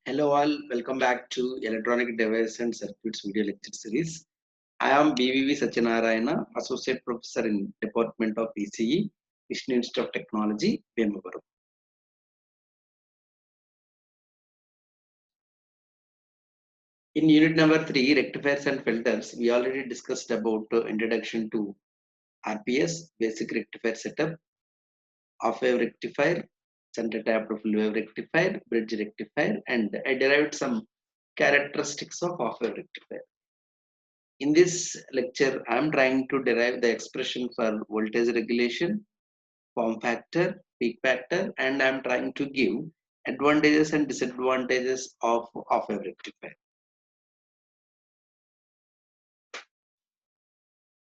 Hello all, welcome back to Electronic Devices and Circuits video lecture series. I am BVV Satyanarayana, Associate Professor in Department of ECE, Mission Institute of Technology, Bhimavaram. In unit number 3, Rectifiers and Filters, we already discussed about introduction to RPS, Basic Rectifier Setup, Off-Wave Rectifier, Center Tapped Full Wave Rectifier, Bridge Rectifier, and I derived some characteristics of Off-Wave Rectifier. In this lecture, I am trying to derive the expression for voltage regulation, form factor, peak factor, and I am trying to give advantages and disadvantages of a rectifier.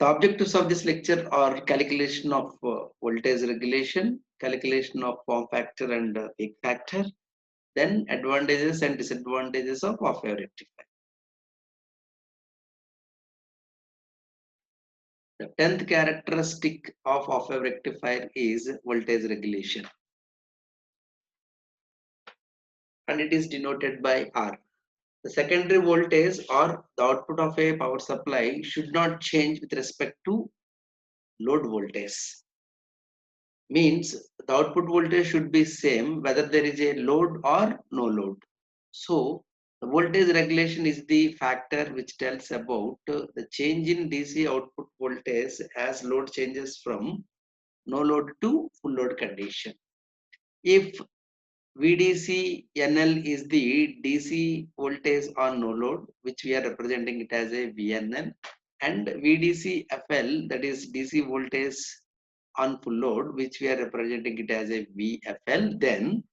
The objectives of this lecture are calculation of voltage regulation, calculation of form factor and peak factor, then advantages and disadvantages of a rectifier. The 10th characteristic of a rectifier is voltage regulation, and it is denoted by R. The secondary voltage or the output of a power supply should not change with respect to load voltage. Means the output voltage should be same whether there is a load or no load. So the voltage regulation is the factor which tells about the change in DC output voltage as load changes from no load to full load condition. If VDC NL is the DC voltage on no load, which we are representing it as a VNL, and VDC FL, that is DC voltage on full load, which we are representing it as a VFL. Then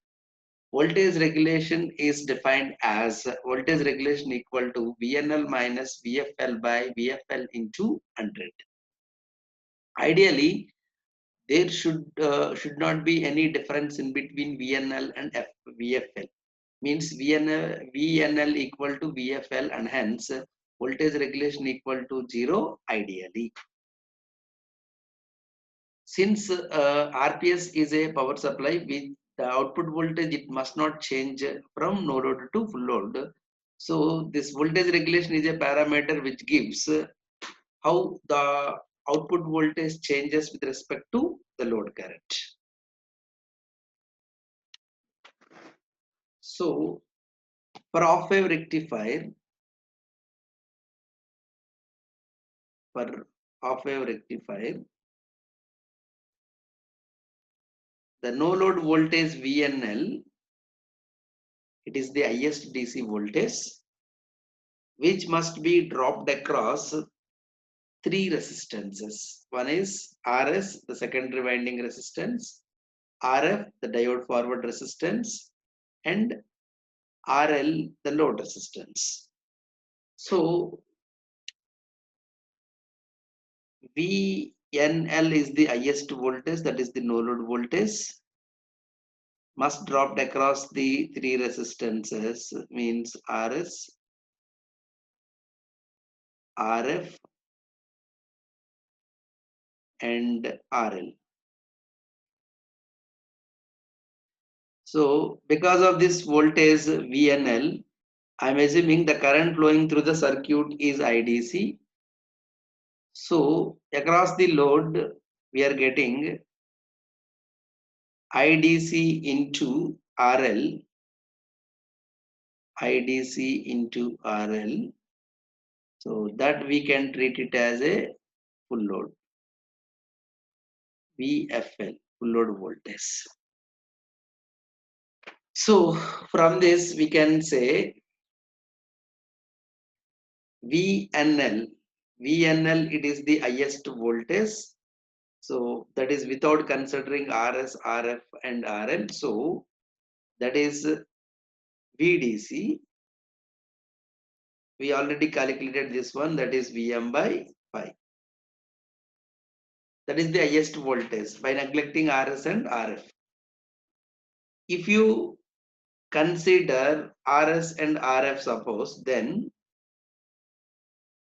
voltage regulation is defined as voltage regulation equal to VNL minus VFL by VFL into 100. Ideally, there should not be any difference in between VNL and VFL. Means VNL equal to VFL, and hence voltage regulation equal to 0 ideally. Since RPS is a power supply with the output voltage, it must not change from no load to full load. So this voltage regulation is a parameter which gives how the output voltage changes with respect to the load current. So for off-wave rectifier, the no load voltage VNL, it is the highest DC voltage, which must be dropped across three resistances. One is RS, the secondary winding resistance, RF, the diode forward resistance, and RL, the load resistance. So VNL is the highest voltage, that is the no load voltage, must drop across the three resistances, means RS, RF, and RL. So because of this voltage VNL, I am assuming the current flowing through the circuit is IDC. So across the load, we are getting IDC into RL, IDC into RL. So that we can treat it as a full load, VFL, full load voltage. So from this we can say VNL, it is the highest voltage. So that is without considering RS, RF and RL. So that is VDC. We already calculated this one, that is Vm by pi. That is the highest voltage by neglecting RS and RF. If you consider RS and RF suppose, then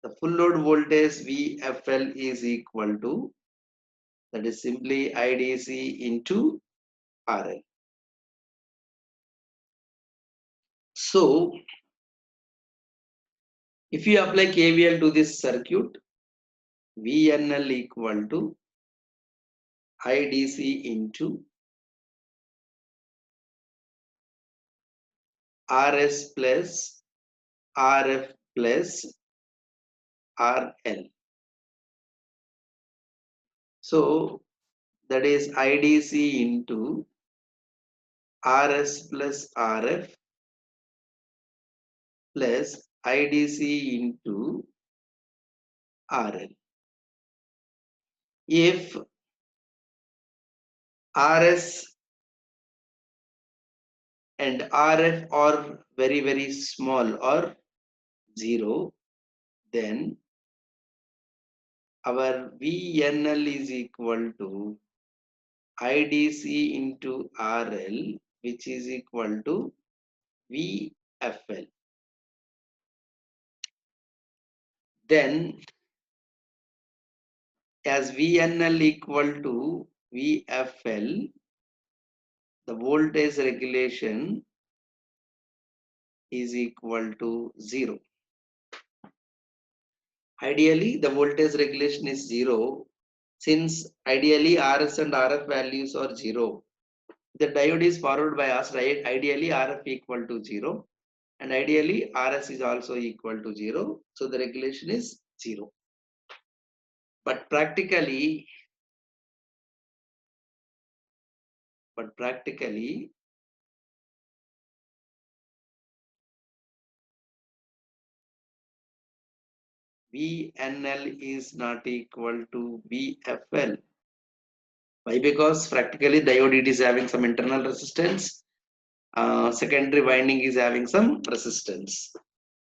the full load voltage VFL is equal to, that is simply IDC into RL. So if you apply KVL to this circuit, VNL equal to IDC into RS plus RF plus RL. So that is IDC into RS plus RF plus IDC into RL. If RS and RF are very small or 0, then our VNL is equal to IDC into RL, which is equal to VFL. Then as VNL equal to VFL, the voltage regulation is equal to 0. Ideally, the voltage regulation is 0 since ideally RS and RF values are 0. The diode is forward biased, right? Ideally RF equal to 0 and ideally RS is also equal to 0. So the regulation is 0. But practically VNL is not equal to VFL. Why? Because practically diode it is having some internal resistance. Secondary winding is having some resistance.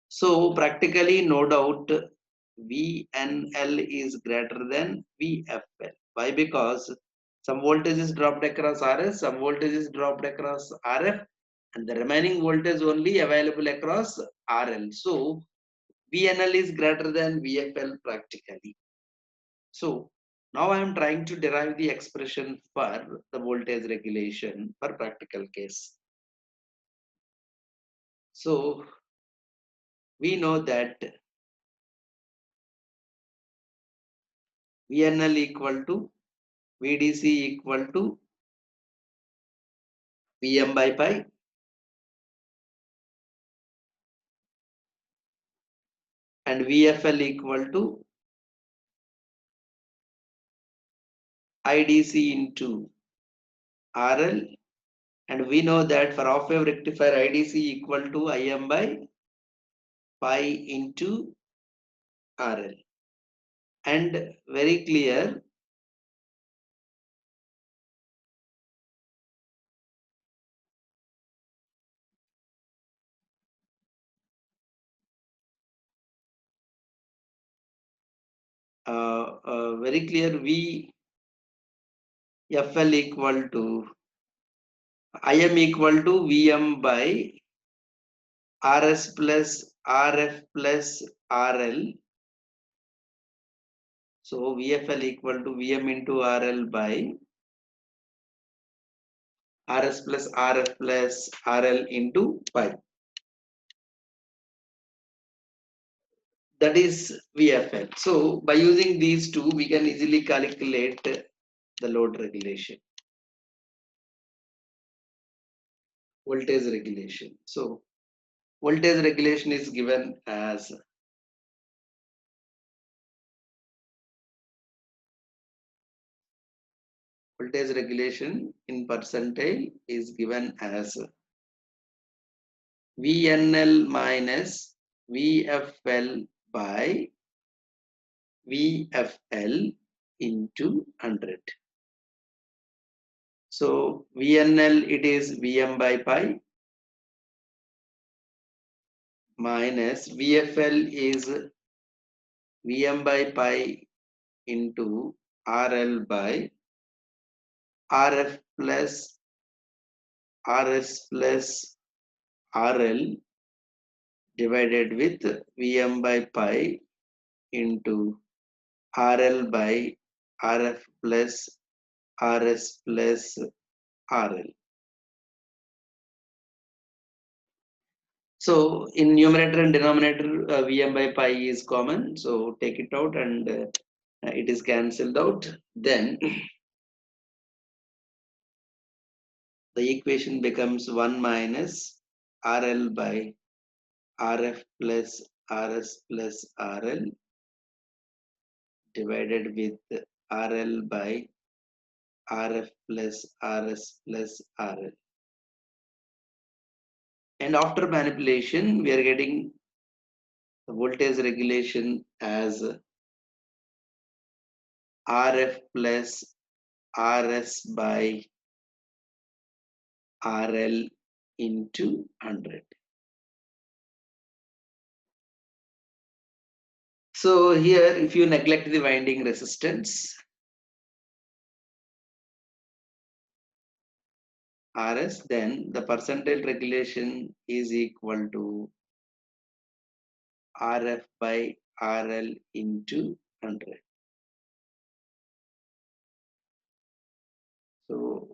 So practically no doubt VNL is greater than VFL. Why? Because some voltage is dropped across RS, some voltage is dropped across RF, and the remaining voltage only available across RL. So VNL is greater than VFL practically. So now I am trying to derive the expression for the voltage regulation for practical case. So we know that VNL equal to VDC equal to Vm by pi and VFL equal to IDC into RL, and we know that for half wave rectifier IDC equal to Im by pi into RL, and very clear VFL equal to Im equal to Vm by RS plus RF plus RL. So VFL equal to Vm into RL by RS plus RF plus RL into pi. That is VFL. So by using these two, we can easily calculate the load regulation, voltage regulation. So voltage regulation is given as voltage regulation in percentile is given as VNL minus VFL by VFL into 100. So VNL it is Vm by pi minus VFL is Vm by pi into RL by RF plus RS plus RL divided with Vm by pi into RL by RF plus RS plus RL. So in numerator and denominator, Vm by pi is common. So take it out and it is cancelled out. Then the equation becomes 1 minus RL by RF plus RS plus RL divided with RL by RF plus RS plus RL. And after manipulation, we are getting the voltage regulation as RF plus RS by RL into 100. So here, if you neglect the winding resistance, RS, then the percentage regulation is equal to RF by RL into 100. So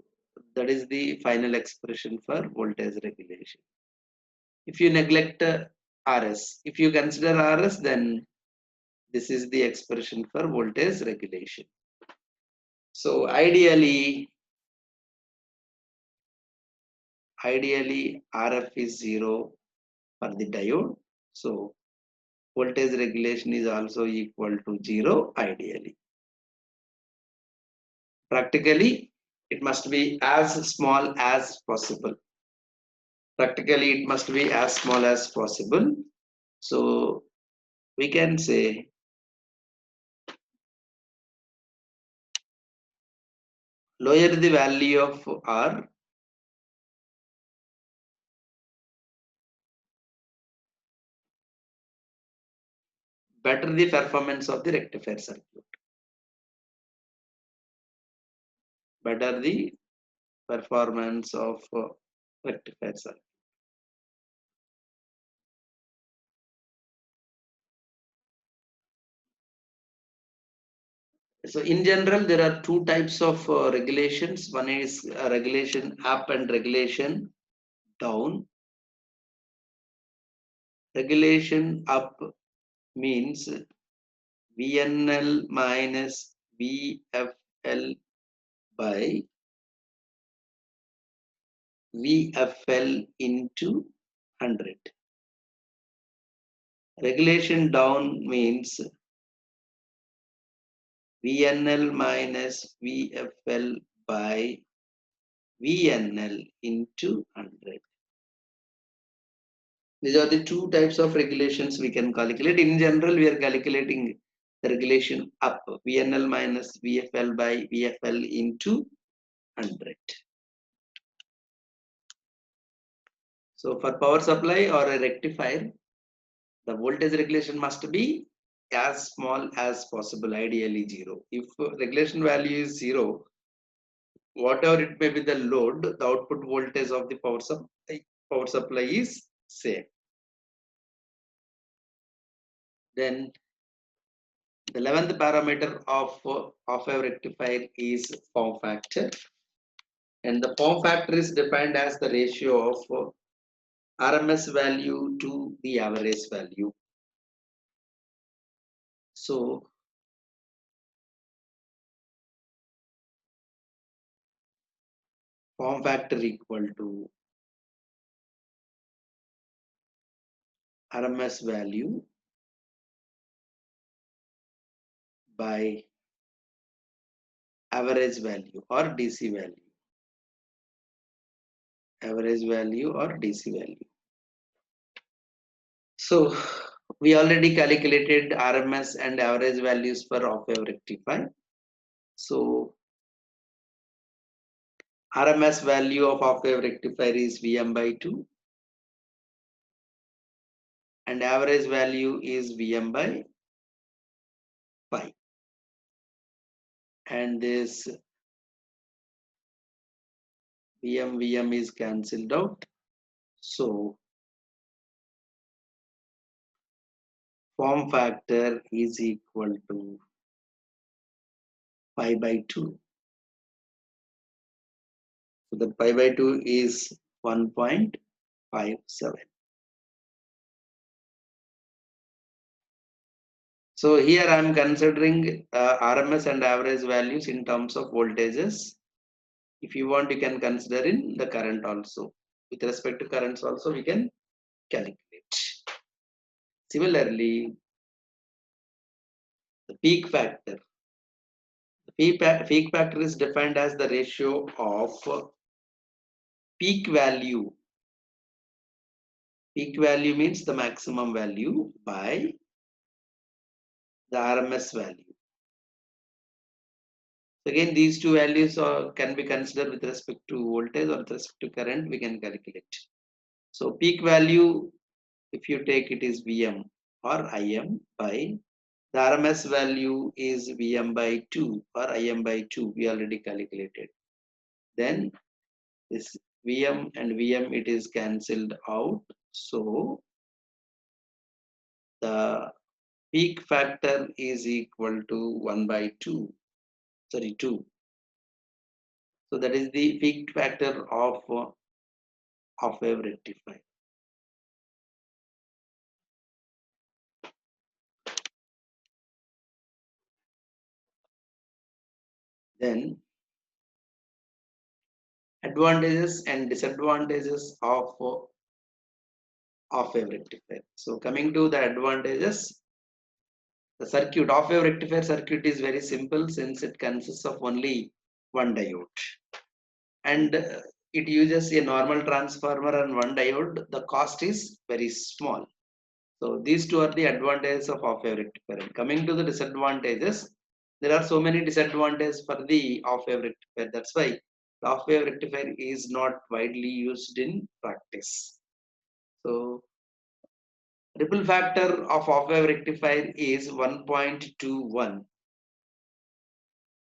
that is the final expression for voltage regulation. If you neglect RS, if you consider RS, then this is the expression for voltage regulation. So ideally RF is 0 for the diode. So voltage regulation is also equal to 0 ideally. Practically, it must be as small as possible. Practically, it must be as small as possible. So we can say lower the value of R, better the performance of the rectifier circuit. Better the performance of rectifier circuit. So in general, there are two types of regulations. One is regulation up and regulation down. Regulation up means VNL minus VFL by VFL into 100. Regulation down means VNL minus VFL by VNL into 100. These are the two types of regulations we can calculate. In general, we are calculating the regulation up, VNL minus VFL by VFL into 100. So for power supply or a rectifier, the voltage regulation must be as small as possible, ideally 0. If regulation value is 0, whatever it may be the load, the output voltage of the power supply is same. Then the 11th parameter of a rectifier is form factor, and the form factor is defined as the ratio of RMS value to the average value. So form factor equal to RMS value by average value or DC value. Average value or DC value. So we already calculated RMS and average values for of a rectifier. So RMS value of octave rectifier is Vm by 2 and average value is Vm by 5, and this Vm is cancelled out. So form factor is equal to 5 by 2. So the pi by 2 is 1.57. So here I am considering RMS and average values in terms of voltages. If you want, you can consider in the current also. With respect to currents also, we can calculate. Similarly, the peak factor. The peak factor is defined as the ratio of peak value. Peak value means the maximum value by the RMS value. Again, these two values can be considered with respect to voltage or with respect to current, we can calculate. So peak value, if you take it is Vm or Im by the RMS value is Vm by 2 or Im by 2, we already calculated. Then this Vm and Vm, it is cancelled out. So the peak factor is equal to 1 by 2, sorry 2. So that is the peak factor of a rectifier. Then advantages and disadvantages of a rectifier. So coming to the advantages, the circuit of a rectifier circuit is very simple since it consists of only one diode, and it uses a normal transformer and one diode. The cost is very small. So these two are the advantages of off-wave rectifier. And coming to the disadvantages, there are so many disadvantages for the off-wave rectifier. That's why the off-wave rectifier is not widely used in practice. So ripple factor of off-wave rectifier is 1.21,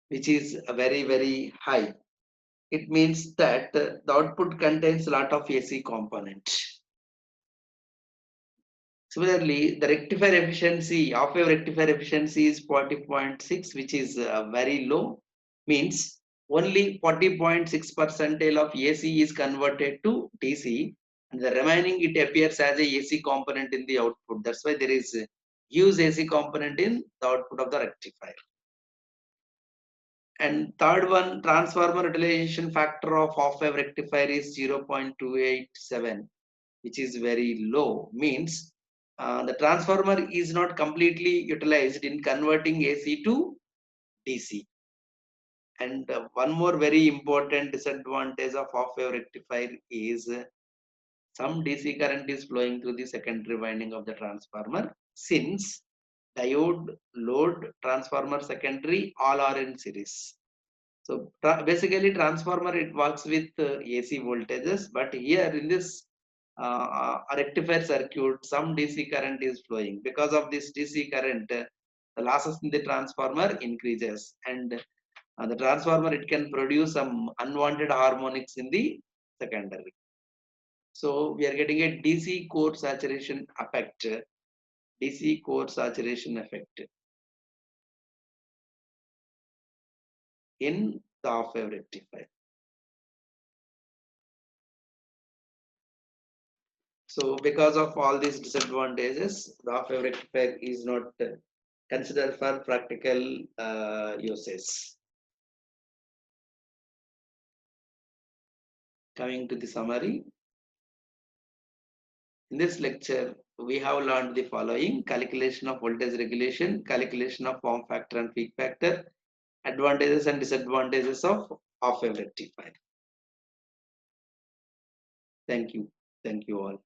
which is very high. It means that the output contains a lot of AC component. Similarly, the rectifier efficiency, off-wave rectifier efficiency is 40.6, which is very low. Means only 40.6% of AC is converted to DC, and the remaining it appears as a AC component in the output. That's why there is a huge AC component in the output of the rectifier. And third one, transformer utilization factor of off-wave rectifier is 0.287, which is very low. Means the transformer is not completely utilized in converting AC to DC. And one more very important disadvantage of off-wave rectifier is some DC current is flowing through the secondary winding of the transformer, since diode, load, transformer, secondary all are in series. So basically transformer, it works with AC voltages, but here in this rectifier circuit some DC current is flowing. Because of this DC current, the losses in the transformer increases, and the transformer, it can produce some unwanted harmonics in the secondary. So we are getting a DC core saturation effect, DC core saturation effect in the off-wave rectifier. So because of all these disadvantages, the off-wave rectifier is not considered for practical uses. Coming to the summary, in this lecture, we have learned the following: calculation of voltage regulation, calculation of form factor and peak factor, advantages and disadvantages of off-wave rectifier. Thank you. Thank you all.